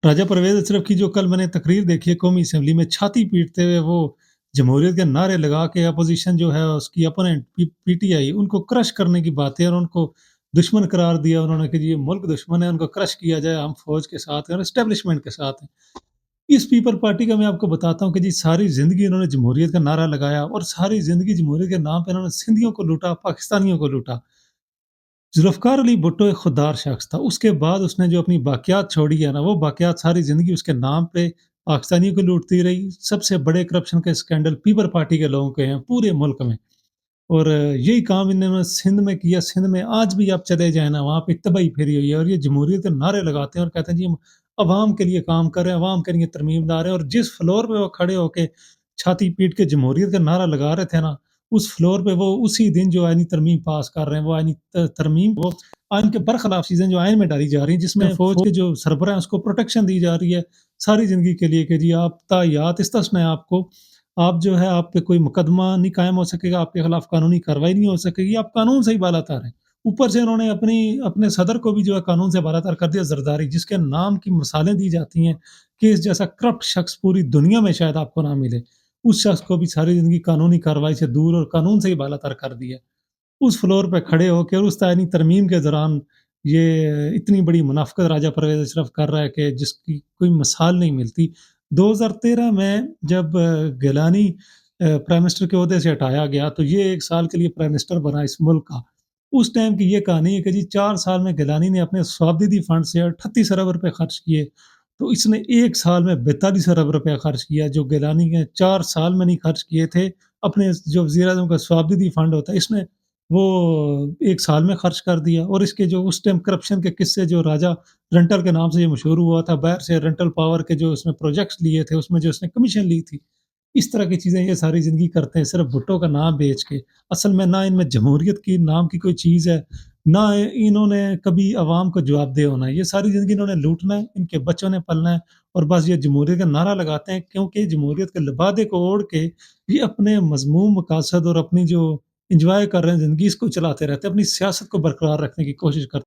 राजा परवेज़ अशरफ की जो कल मैंने तकरीर देखी है कौमी असेंबली में छाती पीटते हुए वो जमहूरियत के नारे लगा के अपोज़िशन जो है उसकी अपोनेंट पीटीआई उनको क्रश करने की बातें और उनको दुश्मन करार दिया उन्होंने कि जी ये मुल्क दुश्मन है, उनको क्रश किया जाए, हम फ़ौज के साथ हैं और एस्टेब्लिशमेंट के साथ हैं। इस पीपल पार्टी का मैं आपको बताता हूँ कि जी सारी ज़िंदगी इन्होंने जमहूरियत का नारा लगाया और सारी ज़िंदगी जमहूरियत के नाम पे इन्होंने सिंधियों को लूटा, पाकिस्तानियों को लूटा। ज़ुल्फ़िकार अली भुट्टो एक खुददार शख़्स था। उसके बाद उसने जो अपनी बाक़ियात छोड़ी है ना, वो बाक़ियात सारी ज़िंदगी उसके नाम पे पाकिस्तानियों को लूटती रही। सबसे बड़े करप्शन के स्कैंडल पीपल पार्टी के लोगों के हैं पूरे मुल्क में। और यही काम इन्होंने सिंध में किया। सिंध में आज भी आप चले जाएँ ना, वहाँ पे तबाही फैली हुई है और ये जमहूरियत के नारे लगाते हैं और कहते हैं जी हम अवाम के लिए काम कर रहे हैं, अवाम के लिए तरमीम ला रहे हैं और जिस फ्लोर पे वो खड़े होके छाती पीट के जमहूरियत का नारा लगा रहे थे ना, उस फ्लोर पे वो उसी दिन जो आईनी तरमीम पास कर रहे हैं, वो आईनी तरमीम वो आइन के बरखिलाफ चीज़ें जो आइन में डाली जा रही हैं, जिसमें फ़ौज के जो सरबराह हैं उसको प्रोटेक्शन दी जा रही है, सारी ज़िंदगी के लिए कि जी आप तायात इस्तिस्ना है आपको, आप जो है आप पे कोई मुकदमा नहीं कायम हो सकेगा, आपके खिलाफ कानूनी कार्रवाई नहीं हो सकेगी, आप कानून से ही बालातर हैं। ऊपर से इन्होंने अपने सदर को भी जो है कानून से बालातर कर दिया ज़रदारी, जिसके नाम की मिसालें दी जाती हैं कि इस जैसा करप्ट शख़्स पूरी दुनिया में शायद आपको ना मिले। उस शख़्स को भी सारी ज़िंदगी कानूनी कार्रवाई से दूर और कानून से ही बालातर कर दिया। उस फ्लोर पे खड़े होके और उस आईनी तरमीम के दौरान ये इतनी बड़ी मुनाफ़िक़त राजा परवेज़ अशरफ कर रहा है कि जिसकी कोई मिसाल नहीं मिलती। 2013 में जब गिलानी प्राइम मिनिस्टर के ओहदे से हटाया गया, तो ये 1 साल के लिए प्राइम मिनिस्टर बना इस मुल्क का। उस टाइम की ये कहानी है कि जी 4 साल में गिलानी ने अपने स्वाबदीदी फंड से 38 अरब रुपए खर्च किए, तो इसने 1 साल में 42 अरब रुपया खर्च किया, जो गिलानी ने 4 साल में नहीं खर्च किए थे। अपने जो वज़ीर-ए-आज़म का स्वाबदीदी फंड होता है, इसने वो 1 साल में खर्च कर दिया और इसके जो उस टाइम करप्शन के किस्से जो राजा रेंटल के नाम से ये मशहूर हुआ था, बाहर से रेंटल पावर के जो उसने प्रोजेक्ट्स लिए थे, उसमें जो उसने कमीशन ली थी, इस तरह की चीज़ें ये सारी ज़िंदगी करते हैं, सिर्फ़ भुट्टो का नाम बेच के। असल में ना इनमें जमहूरियत की नाम की कोई चीज़ है, ना इन्होंने कभी अवाम को जवाबदेह होना है। ये सारी ज़िंदगी इन्होंने लूटना है, इनके बच्चों ने पलना है और बस ये जमहूरियत का नारा लगाते हैं क्योंकि जमहूरियत के लिबादे को ओढ़ के ये अपने मज़मूम मकासद और अपनी जो एन्जॉय कर रहे हैं ज़िंदगी, इसको चलाते रहते हैं, अपनी सियासत को बरकरार रखने की कोशिश करते हैं।